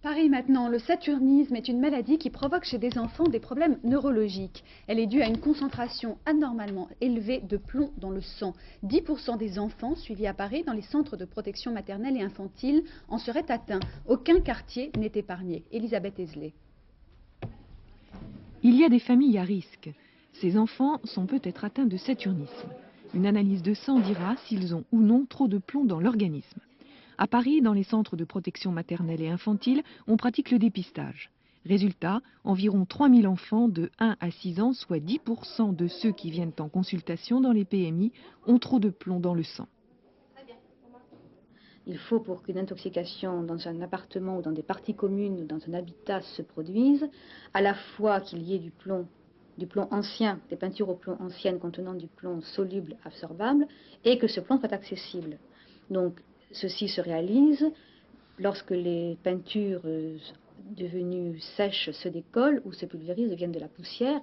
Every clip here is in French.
Paris maintenant, le saturnisme est une maladie qui provoque chez des enfants des problèmes neurologiques. Elle est due à une concentration anormalement élevée de plomb dans le sang. 10% des enfants suivis à Paris dans les centres de protection maternelle et infantile en seraient atteints. Aucun quartier n'est épargné. Elisabeth Esley. Il y a des familles à risque. Ces enfants sont peut-être atteints de saturnisme. Une analyse de sang dira s'ils ont ou non trop de plomb dans l'organisme. À Paris, dans les centres de protection maternelle et infantile, on pratique le dépistage. Résultat, environ 3000 enfants de 1 à 6 ans, soit 10% de ceux qui viennent en consultation dans les PMI, ont trop de plomb dans le sang. Il faut, pour qu'une intoxication dans un appartement ou dans des parties communes ou dans un habitat se produise, à la fois qu'il y ait du plomb ancien, des peintures au plomb anciennes contenant du plomb soluble, absorbable, et que ce plomb soit accessible. Donc, ceci se réalise lorsque les peintures devenues sèches se décollent ou se pulvérisent, deviennent de la poussière.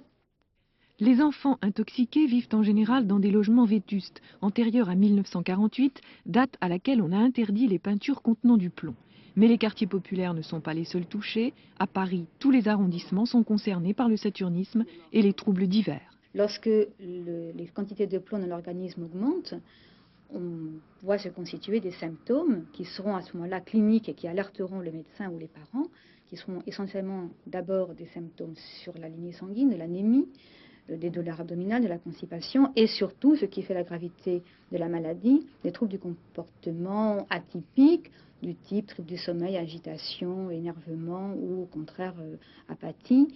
Les enfants intoxiqués vivent en général dans des logements vétustes, antérieurs à 1948, date à laquelle on a interdit les peintures contenant du plomb. Mais les quartiers populaires ne sont pas les seuls touchés. À Paris, tous les arrondissements sont concernés par le saturnisme et les troubles divers. Lorsque les quantités de plomb dans l'organisme augmentent, on voit se constituer des symptômes qui seront à ce moment-là cliniques et qui alerteront le médecin ou les parents, qui seront essentiellement d'abord des symptômes sur la lignée sanguine, de l'anémie, des douleurs abdominales, de la constipation et surtout, ce qui fait la gravité de la maladie, des troubles du comportement atypiques, du type troubles du sommeil, agitation, énervement ou au contraire apathie.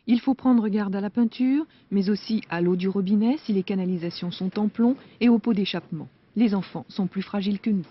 Il faut prendre garde à la peinture, mais aussi à l'eau du robinet si les canalisations sont en plomb et aux pots d'échappement. Les enfants sont plus fragiles que nous.